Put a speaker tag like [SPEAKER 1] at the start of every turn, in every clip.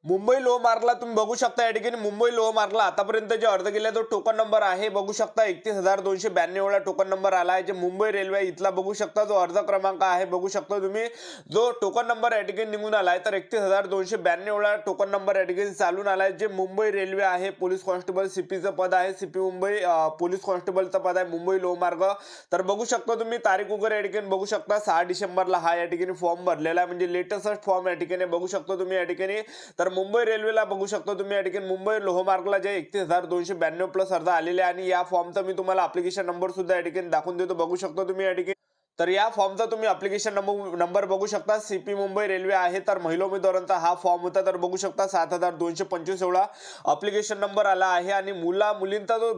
[SPEAKER 1] मुंबई लोह मार्गला तुम्ही बघू शकता या ठिकाणी मुंबई लोह मार्गला आतापर्यंत जे अर्ज केले तो टोकन नंबर आहे बघू शकता 31,292 ला टोकन नंबर आला आहे। जे मुंबई रेल्वे इथला बघू शकता जो अर्ज क्रमांक आहे बघू शकता तुम्ही जो टोकन नंबर या ठिकाणी निघून आलाय तर 31,292 ला टोकन नंबर या ठिकाणी चालून आलाय। जे मुंबई रेल्वे आहे पोलीस कॉन्स्टेबल सीपीचं पद आहे सीपी मुंबई पोलीस कॉन्स्टेबलचं पद आहे मुंबई लोह मार्ग। तर बघू शकता तुम्ही तारीख वगैरे या ठिकाणी बघू शकता 6 डिसेंबरला हा या ठिकाणी फॉर्म भरलेला आहे म्हणजे लेटेस्ट फॉर्म या ठिकाणी बघू शकता तुम्ही या ठिकाणी। तर मुंबई रेल्वेला बघू शकता तुम्ही या ठिकाणी मुंबई लोहमार्गला जे 31,292 प्लस अर्ज आलेले आणि या फॉर्मचा मी तुम्हाला ॲप्लिकेशन नंबर सुद्धा या ठिकाणी दाखवून देतो बघू शकता तुम्ही या ठिकाणी। तर या फॉर्मचा तुम्ही ॲप्लिकेशन नंबर बघू शकता सीपी मुंबई रेल्वे आहे। तर महिला उमेदवारांचा हा फॉर्म होता तर बघू शकता 7,225 एवढा ॲप्लिकेशन नंबर आला आहे आणि मुलींचा जो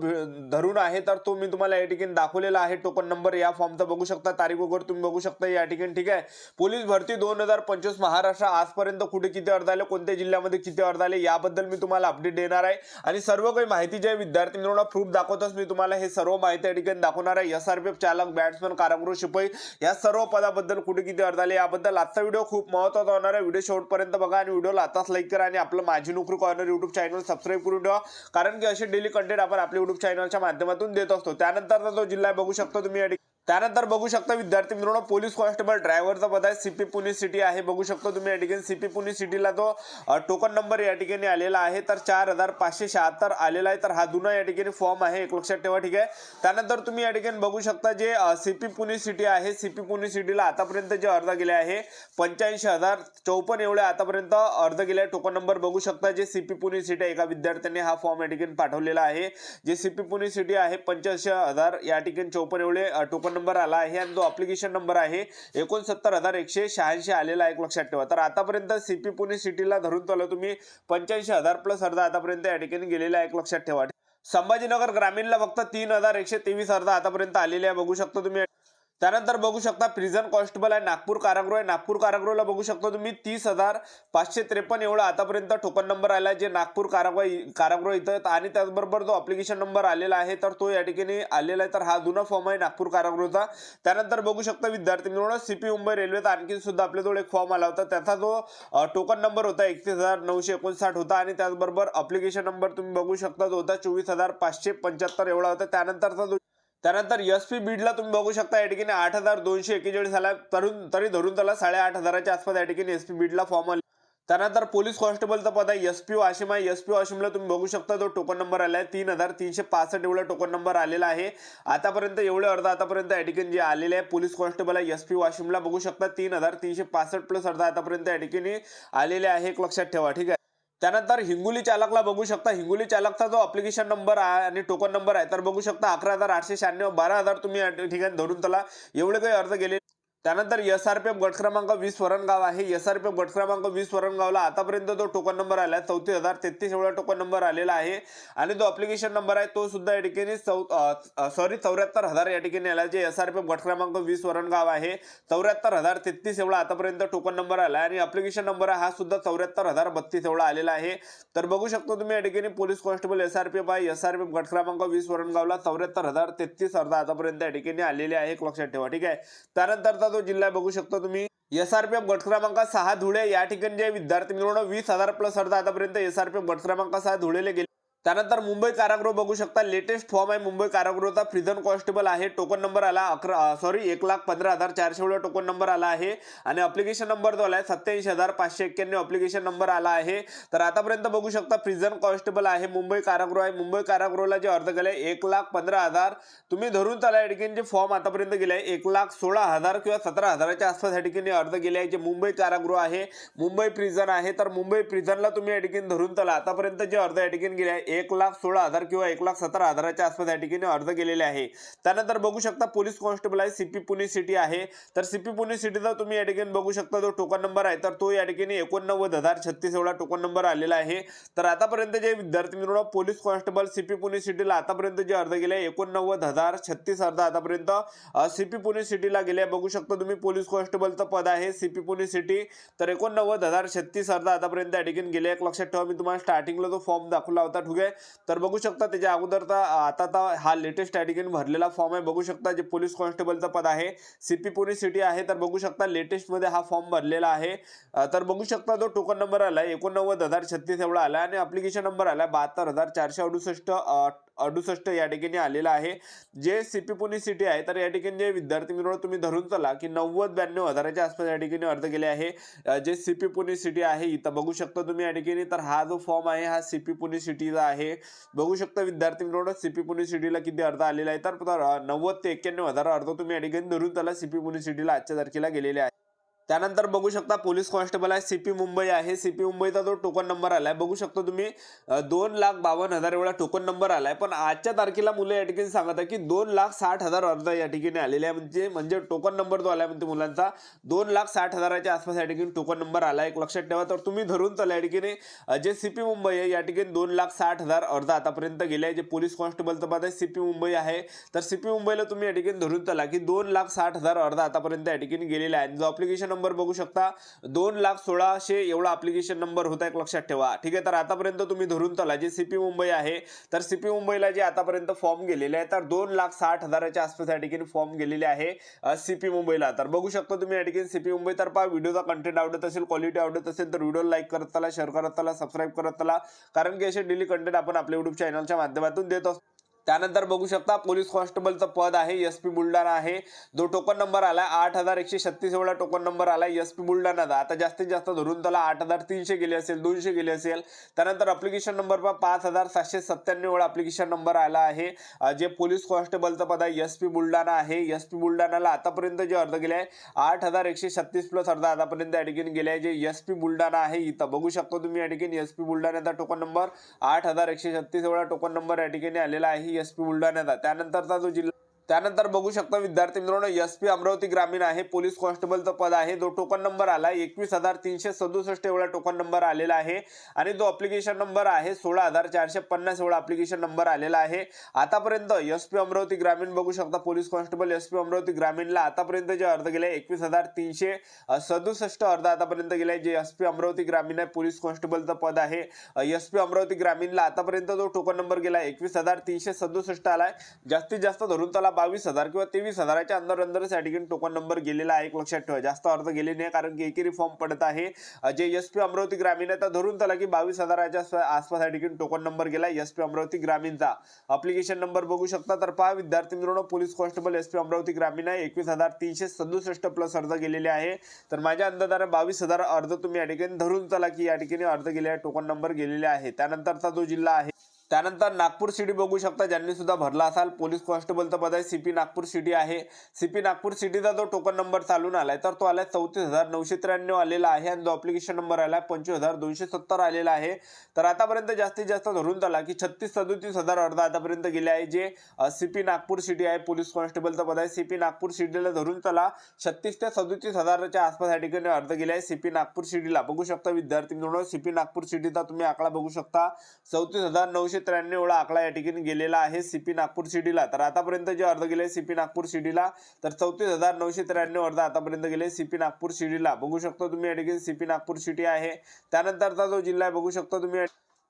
[SPEAKER 1] धरून आहे तर तो मी तुम्हाला या ठिकाणी दाखवलेला आहे टोकन नंबर या फॉर्मचा बघू शकता तारीख वगैरे तुम्ही बघू शकता या ठिकाणी ठीक आहे। पोलीस भरती 2025 महाराष्ट्र आजपर्यंत कुठे किती अर्ज आले कोणत्या जिल्ह्यामध्ये किती अर्ज आले याबद्दल मी तुम्हाला अपडेट देणार आहे आणि सर्व काही माहिती जे विद्यार्थी मित्रांनो प्रूफ दाखवतच मी तुम्हाला हे सर्व माहिती या ठिकाणी दाखवणार आहे। एसआरपीएफ चालक बॅट्समन कारागृह शिपाई या सर्व पदाबद्दल कुठे किती अर्ज आले याबद्दल आजचा व्हिडिओ खूप महत्त्वाचा होणार आहे। व्हिडिओ शेवटपर्यंत बघा आणि व्हिडिओला आताच लाईक करा आणि आपलं माझी नोकरी कॉर्नर YouTube चॅनल सबस्क्राइब करून ठेवा कारण की असे डेली कंटेंट आपण आपल्या YouTube चॅनलच्या माध्यमातून देत असतो। त्यानंतरचा जो जिल्हा बघू शकता तुम्ही या त्यानंतर बघू शकता विद्यार्थी मित्रांनो पोलीस कॉन्स्टेबल ड्रायव्हरचा पद आहे सीपी पुणे सिटी आहे बघू शकता तुम्ही या ठिकाणी सीपी पुणे सिटीला तो टोकन नंबर या ठिकाणी आलेला आहे तर 4,576 आलेला आहे। तर हा जुना या ठिकाणी फॉर्म आहे एक लक्षात ठेवा ठीक आहे। त्यानंतर तुम्ही या ठिकाणी बघू शकता जे सीपी पुणे सिटी आहे सीपी पुणे सिटीला आतापर्यंत जे अर्ज गेले आहे 85,054 एवढे आतापर्यंत अर्ज गेले आहे। टोकन नंबर बघू शकता जे सीपी पुणे सिटी एका विद्यार्थ्याने हा फॉर्म या ठिकाणी पाठवलेला आहे। जे सीपी पुणे सिटी आहे 85,000 या ठिकाणी 54 एवढे टोकन नंबर आला आहे आणि जो ॲप्लिकेशन नंबर आहे 69,186 आलेला आहे एक लक्षात ठेवा। तर आतापर्यंत सीपी पुणे सिटीला धरून चालू तुम्ही 85,000 प्लस अर्ज आतापर्यंत या ठिकाणी गेलेला आहे एक लक्षात ठेवा। संभाजीनगर ग्रामीणला फक्त 3,123 अर्ज आतापर्यंत आलेले आहे बघू शकता तुम्ही। त्यानंतर बघू शकता प्रिझन कॉन्स्टेबल आहे नागपूर कारागृह आहे नागपूर कारागृहला बघू शकता तुम्ही 30,553 एवढा आतापर्यंत टोकन नंबर आला आहे जे नागपूर कारागृह इथं आणि त्याचबरोबर जो ॲप्लिकेशन नंबर आलेला आहे तर तो या ठिकाणी आलेला आहे। तर हा जुना फॉर्म आहे नागपूर कारागृहचा। त्यानंतर बघू शकता विद्यार्थी मित्रांनो सीपी मुंबई रेल्वेचा आणखी सुद्धा आपल्याजवळ एक फॉर्म आला होता त्याचा जो टोकन नंबर होता 31,959 होता आणि त्याचबरोबर ॲप्लिकेशन नंबर तुम्ही बघू शकता जो होता 24,575 एवढा होता। त्यानंतर एसपी बीडला तुम्ही बघू शकता या ठिकाणी 8,241 आला तरी धरून त्याला 8,500च्या आसपास या ठिकाणी एसपी बीडला फॉर्म आले। त्यानंतर पोलीस कॉन्स्टेबलचा पद आहे एसपी वाशिम आहे एसपी वाशिमला तुम्ही बघू शकता जो टोकन नंबर आला आहे 3,365 एवढा टोकन नंबर आलेला आहे। आतापर्यंत एवढे अर्ज आतापर्यंत या ठिकाणी जे आलेले आहे पोलीस कॉन्स्टेबल आहे एसपी वाशिमला बघू शकता 3,365 प्लस अर्ज आतापर्यंत या ठिकाणी आलेले आहे एक लक्षात ठेवा ठीक आहे। त्यानंतर हिंगोली चालकला बघू शकता हिंगोली चालकचा जो ॲप्लिकेशन नंबर आहे आणि टोकन नंबर आहे तर बघू शकता 11,896 12,000 तुम्ही या ठिकाणी धरून त्याला एवढे काही अर्ज गेले। त्यानंतर एसआरपीएफ गट क्रमांक 20 वरणगाव आहे एसआरपीएफ गट क्रमांक 20 वरणगावला आतापर्यंत जो टोकन नंबर आला आहे 34,033 एवढा टोकन नंबर आलेला आहे आणि जो ॲप्लिकेशन नंबर आहे तो सुद्धा या ठिकाणी 74,000 या ठिकाणी आला जे एसआरपीएफ गट क्रमांक 20 वरणगाव आहे 74,033 एवढा आतापर्यंत टोकन नंबर आला आणि ॲप्लिकेशन नंबर हा सुद्धा 74,032 एवढा आलेला आहे। तर बघू शकता तुम्ही या ठिकाणी पोलीस कॉन्स्टेबल एसआरपीएफ आहे एसआरपीएफ गट क्रमांक 20 वरणगावला 74,033 अर्ज आतापर्यंत या ठिकाणी आलेले आहे एक लक्षात ठेवा ठीक आहे। त्यानंतरचा जिल्हा बघू शकता तुम्ही एसआरपीएफ गट क्रमांक 6 धुळे या ठिकाणी जे विद्यार्थी मित्रांनो 20,000 प्लस अर्ज आतापर्यंत एसआरपीएफ गट क्रमांक 6 धुळेले गेले। त्यानंतर मुंबई कारागृह बघू शकता लेटेस्ट फॉर्म आहे मुंबई कारागृहचा प्रिझन कॉन्स्टेबल आहे टोकन नंबर आला 1,15,400 एवढा टोकन नंबर आला आहे आणि ॲप्लिकेशन नंबर जो आला आहे 87,591 ॲप्लिकेशन नंबर आला आहे। तर आतापर्यंत बघू शकता प्रिझन कॉन्स्टेबल आहे मुंबई कारागृह आहे मुंबई कारागृहला जे अर्ज गेले 1,15,000 तुम्ही धरून चाला या ठिकाणी जे फॉर्म आतापर्यंत गेले 1,16,000 किंवा 17,000च्या आसपास या ठिकाणी अर्ज गेले आहे जे मुंबई कारागृह आहे मुंबई प्रिझन आहे। तर मुंबई प्रिझनला तुम्ही या ठिकाणी धरून चाला आतापर्यंत जे अर्ज या ठिकाणी गेले आहे 1,16,000 किंवा 1,17,000च्या आसपास या ठिकाणी अर्ज गेलेले आहे। त्यानंतर बघू शकता पोलीस कॉन्स्टेबल आहे सीपी पुणे सिटी आहे तर सीपी पुणे सिटीचा तुम्ही या ठिकाणी बघू शकता जो टोकन नंबर आहे तर तो या ठिकाणी 89,036 एवढा टोकन नंबर आलेला आहे। तर आतापर्यंत जे विद्यार्थी मित्रांनो पोलीस कॉन्स्टेबल सीपी पुणे सिटीला आतापर्यंत जे अर्ज गेले 89,036 अर्ज आतापर्यंत सीपी पुणे सिटीला गेले बघू शकता तुम्ही पोलीस कॉन्स्टेबलचं पद आहे सीपी पुणे सिटी तर 89,036 अर्ज आतापर्यंत या ठिकाणी गेले एक लक्षात ठेवा। मी तुम्हाला स्टार्टिंगला जो फॉर्म दाखवला होता ठीक आहे आहे. तर बघू शकता त्याच्या अगोदर आता हा लेटेस्ट या ठिकाणी भरलेला फॉर्म आहे. बघू शकता जे पोलीस कॉन्स्टेबलचं पद आहे सीपी पुणे सिटी आहे. तर बघू शकता लेटेस्ट मध्ये हा फॉर्म भरलेला आहे. तर बघू शकता जो टोकन नंबर आलाय 89,036 एवढा आला आणि ऍप्लिकेशन नंबर आलाय 72,468 या ठिकाणी आलेला आहे. जे सीपी पुणे सिटी आहे तर या ठिकाणी जे विद्यार्थी मित्रांनो तुम्ही धरून चला की 90-92 हजाराच्या आसपास या ठिकाणी अर्ज केले आहे. जे सीपी पुणे सिटी आहे इथं बघू शकता तुम्ही या ठिकाणी. तर हा जो फॉर्म आहे हा सीपी पुणे सिटीचा आहे. बघू शकता विद्यार्थी मित्रांनो सीपी पुणे सिटीला किती अर्ज आलेला आहे. तर 90 ते 91 हजार अर्ज तुम्ही या ठिकाणी धरून चला सीपी पुणे सिटीला आजच्या तारखेला गेलेले आहे. त्यानंतर बघू शकता पोलीस कॉन्स्टेबल आहे सीपी मुंबई आहे. सीपी मुंबईचा जो टोकन नंबर आलाय बघू शकता तुम्ही 2,52,000 एवढा टोकन नंबर आलाय. पण आजच्या तारखेला मुलं या ठिकाणी सांगत आहे की 2,60,000 अर्ज या ठिकाणी आलेले आहे. म्हणजे टोकन नंबर जो आलाय म्हणते मुलांचा 2,60,000च्या आसपास या ठिकाणी टोकन नंबर आलाय. एक लक्षात ठेवा. तर तुम्ही धरून चला या ठिकाणी जे सीपी मुंबई आहे या ठिकाणी 2,60,000 अर्ज आतापर्यंत गेले आहे. जे पोलीस कॉन्स्टेबलचं पद आहे सीपी मुंबई आहे. तर सीपी मुंबईला तुम्ही या ठिकाणी धरून चला की 2,60,000 अर्ज आतापर्यंत या ठिकाणी गेलेले आहे. जो अप्लिकेशन नंबर बघू शकता 2,16,000 एवढा अप्लिकेशन नंबर होता. एक लक्षात ठेवा. ठीक आहे. तर आतापर्यंत तुम्ही धरून चला जे सीपी मुंबई आहे तर सीपी मुंबईला जे आतापर्यंत फॉर्म गेलेले आहे तर 2,60,000च्या आसपास या ठिकाणी फॉर्म गेलेले आहे सीपी मुंबईला. तर बघू शकता तुम्ही या ठिकाणी सीपी मुंबई. तर पहा व्हिडिओचा कंटेंट आवडत असेल क्वालिटी आवडत असेल तर व्हिडिओ लाईक करत चला, शेअर करत चला, सबस्क्राईब करत चला, कारण की असे डेली कंटेंट आपण आपल्या युट्यूब चॅनलच्या माध्यमातून देत असतो. त्यानंतर बघू शकता पोलीस कॉन्स्टेबलचं पद आहे एसपी बुलढाणा आहे. जो टोकन नंबर आलाय 8,136 एवढा टोकन नंबर आलाय एसपी बुलढाणाचा. आता जास्तीत जास्त धरून त्याला 8,300 गेले असेल, 200 गेले असेल. त्यानंतर अप्लिकेशन नंबर 5,797 एवढा अप्लिकेशन नंबर आला आहे. जे पोलीस कॉन्स्टेबलचं पद आहे एसपी बुलढाणा आहे. एसपी बुलढाणाला आतापर्यंत जे अर्ज गेले आहे 8,136 प्लस अर्ज आतापर्यंत या ठिकाणी गेले आहे. जे एसपी बुलढाणा आहे इथं बघू शकतो तुम्ही या ठिकाणी एसपी बुलढाण्याचा टोकन नंबर 8,136 एवढा टोकन नंबर या ठिकाणी आलेला आहे एसपी बुलढाण्याचा. त्यानंतरचा जो जिल्हा त्यानंतर बघू शकता विद्यार्थी मित्रांनो एसपी अमरावती ग्रामीण आहे. पोलीस कॉन्स्टेबलचं पद आहे. जो टोकन नंबर आलाय 21,367 एवढा टोकन नंबर आलेला आहे आणि जो अप्लिकेशन नंबर आहे 16,450 एवढा अप्लिकेशन नंबर आलेला आहे. आतापर्यंत एसपी अमरावती ग्रामीण बघू शकता पोलीस कॉन्स्टेबल एसपी अमरावती ग्रामीणला आतापर्यंत जे अर्ज गेले 21,367 अर्ज आतापर्यंत गेले. जे एसपी अमरावती ग्रामीण आहे पोलीस कॉन्स्टेबलचं पद आहे. एसपी अमरावती ग्रामीणला आतापर्यंत जो टोकन नंबर गेला 21,367 आलाय. जास्तीत जास्त धरून त्याला 22,000 किंवा 23,000च्या अंदरच या ठिकाणी टोकन नंबर गेलेला आहे. एक लक्षात ठेवा. जास्त अर्ज गेले नाही कारण की एकेरी फॉर्म पडत आहे. जे एसपी अमरावती ग्रामीण आहे तर धरून चला की 22,000च्या आसपास या ठिकाणी टोकन नंबर गेला एसपी अमरावती ग्रामीणचा. अप्लिकेशन नंबर बघू शकता. तर पहा विद्यार्थी मित्रांनो पोलीस कॉन्स्टेबल एसपी अमरावती ग्रामीण आहे 21,367 प्लस अर्ज गेलेले आहे. तर माझ्या अंदाजाने 22,000 अर्ज तुम्ही या ठिकाणी धरून चला की या ठिकाणी अर्ज गेले आहे, टोकन नंबर गेलेले आहे. त्यानंतरचा जो जिल्हा आहे त्यानंतर नागपूर सिटी बघू शकता ज्यांनी सुद्धा भरला असाल पोलीस कॉन्स्टेबलचं पद आहे सीपी नागपूर सिटी आहे. सीपी नागपूर सिटीचा जो टोकन नंबर चालून आलाय तर तो आलाय 34,993 आलेला आहे आणि जो अप्लिकेशन नंबर आलाय 25,270 आलेला आहे. तर आतापर्यंत जास्तीत जास्त धरून चला की 36-37 हजार अर्ज आतापर्यंत गेले आहे. जे सीपी नागपूर सिटी आहे पोलीस कॉन्स्टेबलचं पद आहे. सीपी नागपूर सिटीला धरून चला 36 ते 37 हजाराच्या आसपास या ठिकाणी अर्ज गेले आहे सीपी नागपूर सिटीला. बघू शकता विद्यार्थी मित्रांनो सीपी नागपूर सिटीचा तुम्ही आकडा बघू शकता 34,993 एवढा आकडा या ठिकाणी गेलेला आहे सीपी नागपूर सिटीला. तर आतापर्यंत जे अर्ज गेले सीपी नागपूर सिटीला तर 34,993 अर्ज आतापर्यंत गेले सीपी नागपूर सिटीला. बघू शकता तुम्ही या ठिकाणी सीपी नागपूर सिटी आहे. त्यानंतरचा जो जिल्हा आहे बघू शकता तुम्ही.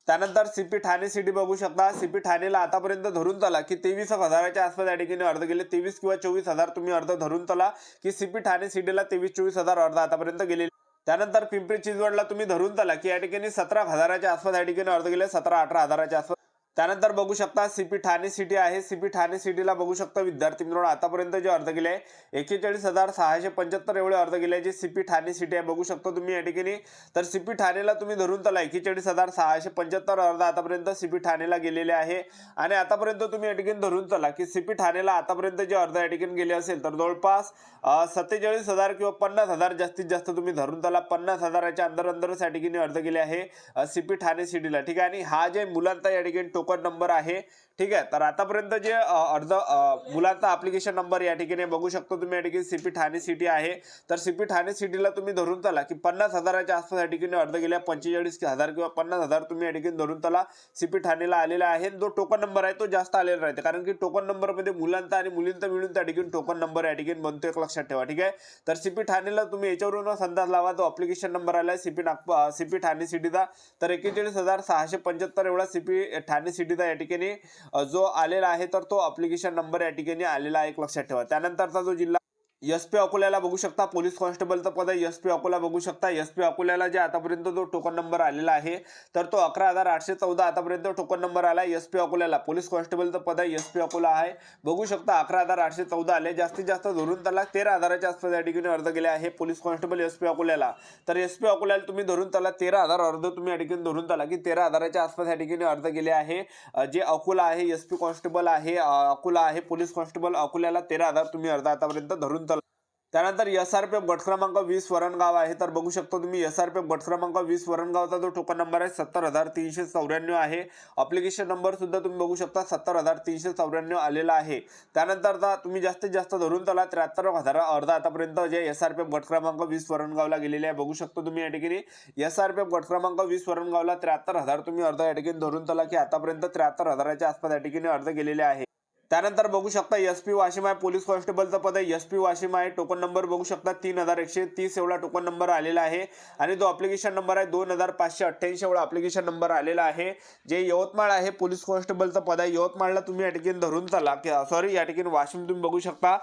[SPEAKER 1] त्यानंतर सीपी ठाणे सिटी बघू शकता. सीपी ठाणेला आतापर्यंत धरून चला की 23,000च्या आसपास या ठिकाणी अर्ज गेले. 23 किंवा 24,000 तुम्ही अर्ज धरून चला की सीपी ठाणे सिटीला 23-24 हजार अर्ज आतापर्यंत गेले. त्यानंतर पिंपरी चिंचवडला तुम्ही धरून चला की या ठिकाणी 17,000च्या आसपास या ठिकाणी अर्ज गेले 17-18 हजाराच्या आसपास. त्यानंतर बघू शकता सीपी ठाणे सिटी आहे. सीपी ठाणे सिटीला बघू शकता विद्यार्थी मित्रांनो आतापर्यंत जे अर्ज गेले 41,675 एवढे अर्ज गेले. जे सीपी ठाणे सिटी आहे बघू शकता तुम्ही या ठिकाणी. तर सीपी ठाणेला तुम्ही धरून चला 41,675 अर्ज आतापर्यंत सीपी ठाणेला गेलेले आहे. आणि आतापर्यंत तुम्ही या ठिकाणी धरून चला की सीपी ठाणेला आतापर्यंत जे अर्ज या ठिकाणी गेले असेल तर जवळपास 47,000 किंवा 50,000 जास्तीत जास्त तुम्ही धरून चला 50,000च्या अंदरच या ठिकाणी अर्ज गेले आहे सीपी ठाणे सिटीला. ठीक आहे. आणि हा जे मुलांचा या ठिकाणी टोकन नंबर आहे. ठीक आहे. तर आतापर्यंत जे अर्ज मुलांचा अप्लिकेशन नंबर या ठिकाणी बघू शकतो तुम्ही या ठिकाणी सीपी ठाणे सिटी आहे. तर सीपी ठाणे सिटीला तुम्ही धरून चला की 50,000च्या आसपास या ठिकाणी अर्ज गेल्या 45,000 किंवा 50,000 तुम्ही या ठिकाणी धरून चला सीपी ठाणेला आलेला आहे. जो टोकन नंबर आहे तो जास्त आलेला राहते कारण की टोकन नंबर मध्ये मुलांचा आणि मुलींचा मिळून त्या ठिकाणी टोकन नंबर या ठिकाणी बनतो. एक लक्षात ठेवा. ठीक आहे. तर सीपी ठाणेला तुम्ही याच्यावरून अंदाज लावा जो अप्लिकेशन नंबर आलाय सीपी ठाणे सिटीचा तर 41,675 एवढा सीपी ठाणे सिटीचा या ठिकाणी जो आलेला आहे तर तो ऍप्लिकेशन नंबर या ठिकाणी आलेला आहे, एक लक्षात ठेवा. त्यानंतरचा जो जिल्हा एसपी अकोल्याला बघू शकता, पोलीस कॉन्स्टेबलचं पद आहे एसपी अकोला बघू शकता. एसपी अकोल्याला जे आतापर्यंत जो टोकन नंबर आलेला आहे तर तो 11,814 आतापर्यंत टोकन नंबर आला एसपी अकोल्याला. पोलीस कॉन्स्टेबलचं पद आहे एसपी अकोला आहे, बघू शकता 11,814 आले. जास्तीत जास्त धरून त्याला 13,000च्या आसपास या ठिकाणी अर्ज गेले आहे पोलीस कॉन्स्टेबल एसपी अकोल्याला. तर एसपी अकोल्याला तुम्ही धरून त्याला 13,000 अर्ज तुम्ही या ठिकाणी धरून त्याला की 13,000च्या आसपास या ठिकाणी अर्ज गेले आहे. जे अकोला आहे एसपी कॉन्स्टेबल आहे अकोला आहे पोलीस कॉन्स्टेबल अकोल्याला 13,000 तुम्ही अर्ज आतापर्यंत धरून त्यानंतर एसआरपीएफ गट क्रमांक 20 वरणगाव आहे. तर बघू शकतो तुम्ही एसआरपीएफ गट क्रमांक 20 वरणगावचा जो टोकन नंबर आहे 70,394 आहे. अप्लिकेशन नंबर सुद्धा तुम्ही बघू शकता 70,394 आलेला आहे. त्यानंतर तुम्ही जास्तीत जास्त धरून त्याला 73,000 अर्ज आतापर्यंत जे एसआरपीएफ गट क्रमांक 20 वरणगावला गेलेले आहे. बघू शकतो तुम्ही या ठिकाणी एसआरपीएफ गट क्रमांक 20 वरणगावला 73,000 तुम्ही अर्ज या ठिकाणी धरून त्याला की आतापर्यंत 73,000च्या आसपास या ठिकाणी अर्ज गेलेले आहे. त्यानंतर बघू शकता एसपी वाशिम आहे पोलीस कॉन्स्टेबलचं पद आहे एसपी वाशिम आहे. टोकन नंबर बघू शकता 3,130 एवढा टोकन नंबर आलेला आहे आणि जो अप्लिकेशन नंबर आहे 2,588 एवढा अप्लिकेशन नंबर आलेला आहे. जे यवतमाळ आहे पोलीस कॉन्स्टेबलचं पद आहे यवतमाळला तुम्ही या ठिकाणी धरून चला सॉरी या ठिकाणी वाशिम तुम्ही बघू शकता.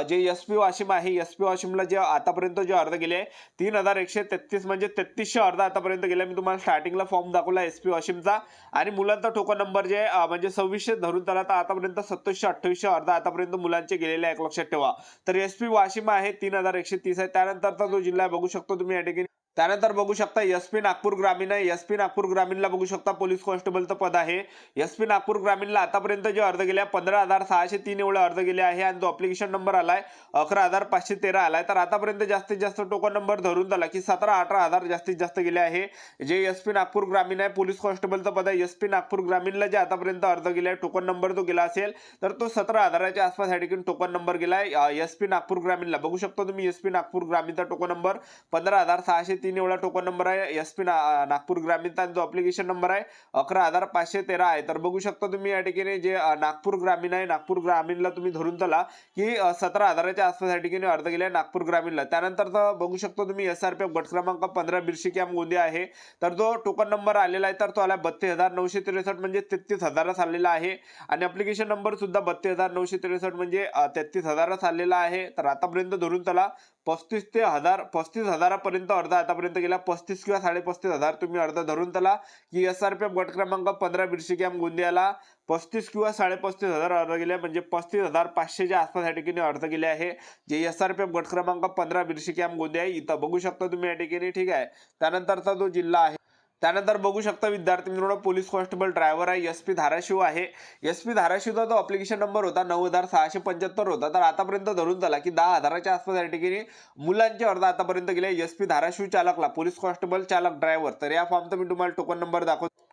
[SPEAKER 1] जे एसपी वाशिम आहे एसपी वाशिमला जे आतापर्यंत जे अर्ज गेले 3,133 म्हणजे 3300 अर्ज आतापर्यंत गेले. मी तुम्हाला स्टार्टिंगला फॉर्म दाखवला एसपी वाशिमचा आणि मुलांचा टोकन नंबर जे म्हणजे 2600 धरून चला तर आतापर्यंत 2728 अर्ज आतापर्यंत मुलांचे गेलेले एक लक्षात ठेवा. तर एसपी वाशिम आहे 3,130 आहे. त्यानंतरचा जो जिल्हा बघू शकतो तुम्ही या ठिकाणी त्यानंतर बघू शकता एसपी नागपूर ग्रामीण आहे. एसपी नागपूर ग्रामीणला बघू शकता पोलीस कॉन्स्टेबलचं पद आहे एसपी नागपूर ग्रामीणला आतापर्यंत जे अर्ज गेले 15,603 एवढे अर्ज गेले आहे आणि जो अप्लिकेशन नंबर आलाय 11,513 आलाय. तर आतापर्यंत जास्तीत जास्त टोकन नंबर धरून झाला की 17-18,000 जास्तीत जास्त गेले आहे. जे एसपी नागपूर ग्रामीण आहे पोलीस कॉन्स्टेबलचं पद आहे एसपी नागपूर ग्रामीणला जे आतापर्यंत अर्ज गेले टोकन नंबर जो गेला असेल तर तो 17,000च्या आसपास या ठिकाणी टोकन नंबर गेलाय एसपी नागपूर ग्रामीणला. बघू शकतो तुम्ही एसपी नागपूर ग्रामीणचा टोकन नंबर 15,603 एवढा टोकन नंबर आहे एसपी नागपूर ग्रामीणचा. जो अप्लिकेशन नंबर आहे 11,513 आहे. तर बघू शकता तुम्ही या ठिकाणी जे नागपूर ग्रामीण आहे नागपूर ग्रामीणला तुम्ही धरून चला की 17,000च्या आसपास या ठिकाणी अर्ज गेले नागपूर ग्रामीणला. त्यानंतर बघू शकतो तुम्ही एसआरपीएफ गट क्रमांक 15 बिरशी कॅम्प गोंदिया आहे. तर जो टोकन नंबर आलेला आहे तर तो आला 32,963 म्हणजे 33,000 आलेला आहे आणि अप्लिकेशन नंबर सुद्धा 32,963 म्हणजे 33,000 आलेला आहे. तर आतापर्यंत धरून चला 35,000 पर्यंत अर्ज आतापर्यंत गेला 35 किंवा 35,500 तुम्ही अर्ज धरून चला की एसआरपीएफ गट क्रमांक 15 बिरशी कॅम्प गोंदियाला 35 किंवा 35,500 अर्ज गेले म्हणजे 35,500च्या आसपास या ठिकाणी अर्ज गेले आहे. जे एसआरपीएफ गट क्रमांक 15 बिरशी कॅम्प गोंदिया इथं बघू शकता तुम्ही या ठिकाणी ठीक आहे. त्यानंतरचा जो जिल्हा आहे त्यानंतर बघू शकता विद्यार्थी मित्रांनो पोलीस कॉन्स्टेबल ड्रायव्हर आहे एसपी धाराशिव आहे. एसपी धाराशिवचा जो अप्लिकेशन नंबर होता 9,675 होता. तर आतापर्यंत धरून झाला की 10,000च्या आसपास या ठिकाणी मुलांचे अर्ज आतापर्यंत गेले एसपी धाराशिव चालकला पोलीस कॉन्स्टेबल चालक ड्रायव्हर. तर या फॉर्मचा मी तुम्हाला टोकन नंबर दाखवतो.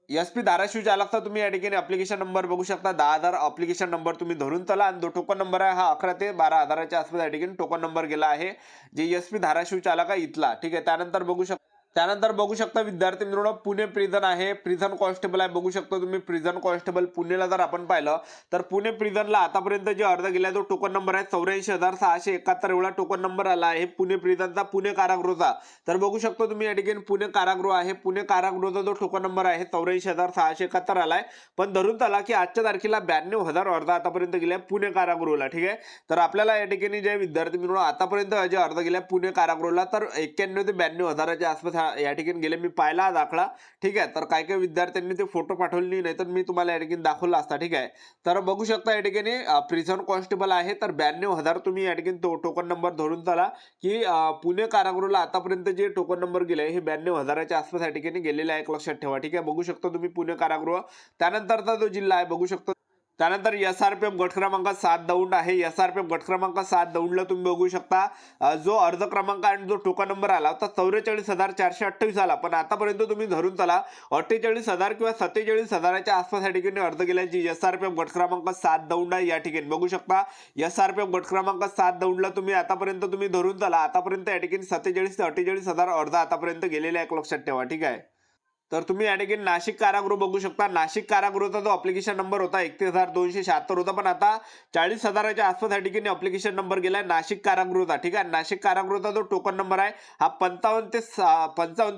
[SPEAKER 1] एसपी धाराशिव चालकचा तुम्ही या ठिकाणी अप्लिकेशन नंबर बघू शकता 10,000 अप्लिकेशन नंबर तुम्ही धरून चला आणि जो टोकन नंबर आहे हा 11 ते 12,000च्या आसपास या ठिकाणी टोकन नंबर गेला आहे जे एसपी धाराशिव चालक आहे इथला ठीक आहे. त्यानंतर बघू शकता विद्यार्थी मित्रांनो पुणे प्रिझन आहे प्रिझन कॉन्स्टेबल आहे. बघू शकता तुम्ही प्रिझन कॉन्स्टेबल पुणेला जर आपण पाहिलं तर पुणे प्रिझनला आतापर्यंत जे अर्ज गेला तो टोकन नंबर आहे 84,671 एवढा टोकन नंबर आला आहे पुणे प्रिझनचा पुणे कारागृहाचा. तर बघू शकता तुम्ही या ठिकाणी पुणे कारागृह आहे पुणे कारागृहाचा जो टोकन नंबर आहे 84,671 आलाय. पण धरून चला की आजच्या तारखेला 92,000 अर्ज आतापर्यंत गेले पुणे कारागृहाला ठीक आहे. तर आपल्याला या ठिकाणी जे विद्यार्थी मित्रांनो आतापर्यंत जे अर्ज गेले पुणे कारागृहाला तर 91 ते 92,000च्या आसपास या ठिकाणी गेले. मी पाहिला दाखला ठीक आहे. तर काही काही विद्यार्थ्यांनी ते फोटो पाठवले नाही तर मी तुम्हाला या ठिकाणी दाखवला असता ठीक आहे. तर बघू शकता या ठिकाणी प्रिझन कॉन्स्टेबल आहे तर 92,000 तुम्ही या ठिकाणी टोकन नंबर धरून चला की पुणे कारागृहाला आतापर्यंत जे टोकन नंबर गेले हे 92,000च्या आसपास या ठिकाणी गेलेले आहे एक लक्षात ठेवा ठीक आहे. बघू शकता तुम्ही पुणे कारागृह. त्यानंतरचा जो जिल्हा आहे बघू शकता त्यानंतर एसआरपीएफ गट क्रमांक 7 दौंड आहे. एसआरपीएफ गट क्रमांक 7 दौंडला तुम्ही बघू शकता जो अर्ज क्रमांक आणि जो टोकन नंबर आला होता 44,428 आला. पण आतापर्यंत तुम्ही धरून चला 48,000 किंवा 47,000च्या आसपास या ठिकाणी अर्ज गेल्याची एसआरपीएफ गट क्रमांक 7 दौंड आहे या ठिकाणी बघू शकता. एसआरपीएफ गट क्रमांक 7 दौंडला तुम्ही आतापर्यंत तुम्ही धरून चला आतापर्यंत या ठिकाणी 47,000 ते 48,000 अर्ज आतापर्यंत गेलेले एक लक्षात ठेवा ठीक आहे. तर तुम्ही या ठिकाणी नाशिक कारागृह बघू शकता. नाशिक कारागृहाचा जो अप्लिकेशन नंबर होता 31,276 होता पण आता 40,000च्या आसपास या ठिकाणी अप्लिकेशन नंबर गेलाय नाशिक कारागृहाचा ठीक आहे. नाशिक कारागृहाचा जो टोकन नंबर आहे हा 55 ते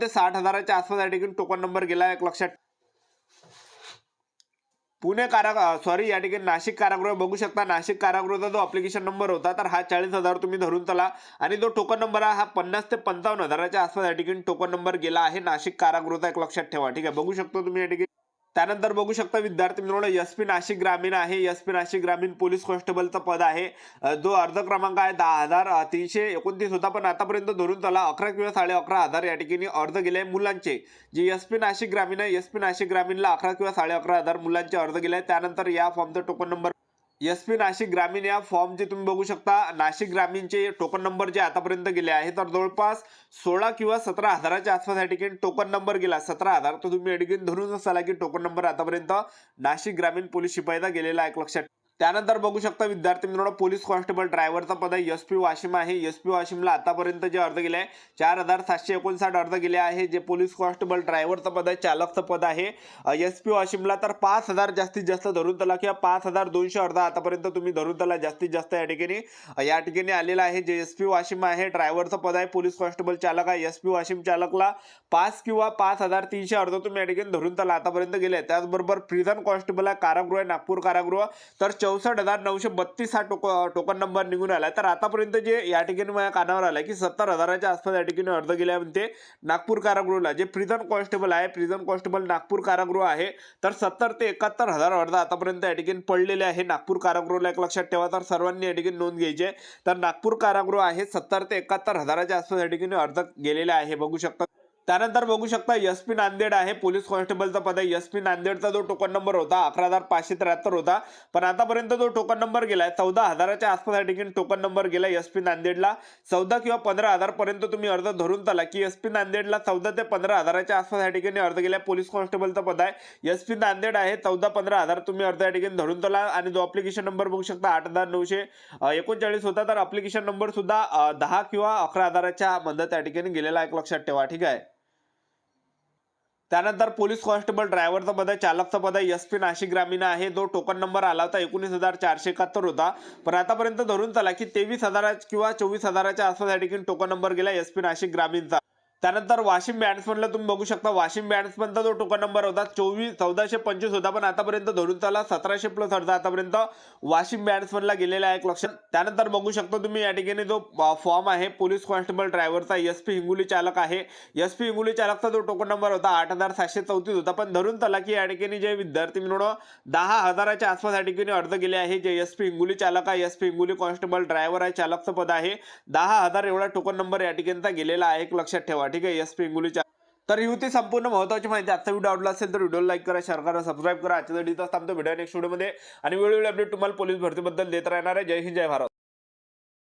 [SPEAKER 1] 60,000च्या आसपास या ठिकाणी टोकन नंबर गेला एक लक्षात पुणे या ठिकाणी नाशिक कारागृह बघू शकता. नाशिक कारागृहाचा जो अप्लिकेशन नंबर होता तर हा 40,000 तुम्ही धरून चला आणि जो टोकन नंबर आहे हा 50 ते 55,000च्या आसपास या ठिकाणी टोकन नंबर गेला आहे नाशिक कारागृहाचा. एक लक्षात ठेवा, ठीक आहे. बघू शकतो तुम्ही या ठिकाणी. त्यानंतर बघू शकता विद्यार्थी मित्रांनो, एसपी नाशिक ग्रामीण आहे. एसपी नाशिक ग्रामीण पोलीस कॉन्स्टेबलचं पद आहे. जो अर्ज क्रमांक आहे 10,329 होता, पण आतापर्यंत धरून चला 11 किंवा 11,500 या ठिकाणी अर्ज गेले मुलांचे. जे एसपी नाशिक ग्रामीण आहे, एसपी नाशिक ग्रामीणला 11 किंवा 11,500 मुलांचे अर्ज गेले. त्यानंतर या फॉर्मचा टोकन नंबर एसपी नाशिक ग्रामीण या फॉर्मचे तुम्ही बघू शकता. नाशिक ग्रामीणचे टोकन नंबर जे आतापर्यंत गेले आहे तर जवळपास 16 किंवा 17,000च्या आसपास या ठिकाणी टोकन नंबर गेला. 17,000 तर तुम्ही या ठिकाणी धरून चला की टोकन नंबर आतापर्यंत नाशिक ग्रामीण पोलीस शिपाईचा गेलेला आहे. एक लक्षात. त्यानंतर बघू शकता विद्यार्थी मित्रांनो, पोलीस कॉन्स्टेबल ड्रायव्हरचा पद आहे. एसपी वाशिम आहे. एसपी वाशिमला आतापर्यंत जे अर्ज गेले आहे 4,759 अर्ज गेले आहे. जे पोलीस कॉन्स्टेबल ड्रायव्हरचं पद आहे, चालकचं पद आहे एसपी वाशिमला, तर 5,000 जास्तीत जास्त धरून चला किंवा 5,200 अर्ज आतापर्यंत तुम्ही धरून चला जास्तीत जास्त या ठिकाणी आलेला आहे. जे एसपी वाशिम आहे ड्रायव्हरचं पद आहे, पोलीस कॉन्स्टेबल चालक आहे. एसपी वाशिम चालकला 5 किंवा 5,300 अर्ज तुम्ही या ठिकाणी धरून चला आतापर्यंत गेले. त्याचबरोबर प्रिझन कॉन्स्टेबल आहे, कारागृह आहे, नागपूर कारागृह, तर 64,932 हा टोकन नंबर निघून आला. तर आतापर्यंत जे या ठिकाणी माझ्या कानावर आलाय की 70,000च्या आसपास या ठिकाणी अर्ज गेले म्हणते नागपूर कारागृहाला. जे प्रिझन कॉन्स्टेबल आहे, प्रिझन कॉन्स्टेबल नागपूर कारागृह आहे, तर 70 ते 71,000 अर्ज आतापर्यंत या ठिकाणी पडलेले आहे नागपूर कारागृहाला. एक लक्षात ठेवा, तर सर्वांनी या ठिकाणी नोंद घ्यायची आहे. तर नागपूर कारागृह आहे 70 ते 71,000च्या आसपास या ठिकाणी अर्ज गेलेले आहे. बघू शकता. त्यानंतर बघू शकता एसपी नांदेड आहे, पोलीस कॉन्स्टेबलचा पद आहे. एसपी नांदेडचा जो टोकन नंबर होता 11,573 होता, पण आतापर्यंत जो टोकन नंबर गेलाय 14,000च्या आसपास या ठिकाणी टोकन नंबर गेला एसपी नांदेडला. 14 किंवा 15,000 पर्यंत तुम्ही अर्ज धरून चला की एसपी नांदेडला 14 ते 15,000च्या आसपास या ठिकाणी अर्ज गेला. पोलीस कॉन्स्टेबलचा पद आहे. एसपी नांदेड आहे, 14-15,000 तुम्ही अर्ज या ठिकाणी धरून चला. आणि जो अप्लिकेशन नंबर बघू शकता 8,939 होता, तर अप्लिकेशन नंबर सुद्धा 10 किंवा 11,000च्या मदत या ठिकाणी गेलेला. एक लक्षात ठेवा, ठीक आहे. त्यानंतर पोलीस कॉन्स्टेबल ड्रायव्हरचा पद आहे, चालकचा पद आहे. एसपी नाशिक ग्रामीण आहे. जो टोकन नंबर आला होता 19,471 होता, पण आतापर्यंत धरून चला की 23,000 किंवा 24,000च्या आसपास या ठिकाणी टोकन नंबर गेला एसपी नाशिक ग्रामीणचा. त्यानंतर वाशिम बॅट्समनला तुम्ही बघू शकता. वाशिम बॅट्समनचा जो टोकन नंबर होता 1425 होता, पण आतापर्यंत धरून चला 1700 प्लस अर्ज आतापर्यंत वाशिम बॅट्समनला गेलेला आहे. एक लक्षात. त्यानंतर बघू शकता तुम्ही या ठिकाणी जो फॉर्म आहे पोलीस कॉन्स्टेबल ड्रायव्हरचा, एसपी हिंगोली चालक आहे. एसपी हिंगोली चालकचा जो टोकन नंबर होता 8,734 होता, पण धरून चला की या ठिकाणी जे विद्यार्थी मिळून 10,000च्या आसपास या ठिकाणी अर्ज गेले आहे. जे एसपी हिंगोली चालक आहे, एसपी हिंगोली कॉन्स्टेबल ड्रायव्हर आहे, चालकचं पद आहे. 10,000 एवढा टोकन नंबर या ठिकाणी गेलेला आहे. एक लक्षात ठेवा, ठीक आहे. एसपी हिंगोलीच्या. तर ही होती संपूर्ण महत्त्वाची माहिती. आजचा व्हिडिओ आवडला असेल तर व्हिडिओला लाईक करा, शेअर करा, सबस्क्राईब करा. आजच्या व्हिडिओ नेक्स्ट व्हिडिओमध्ये आणि वेळोवेळी अपडेट तुम्हाला पोलीस भरतीबद्दल देत राहणार आहे. जय हिंद, जय भारत.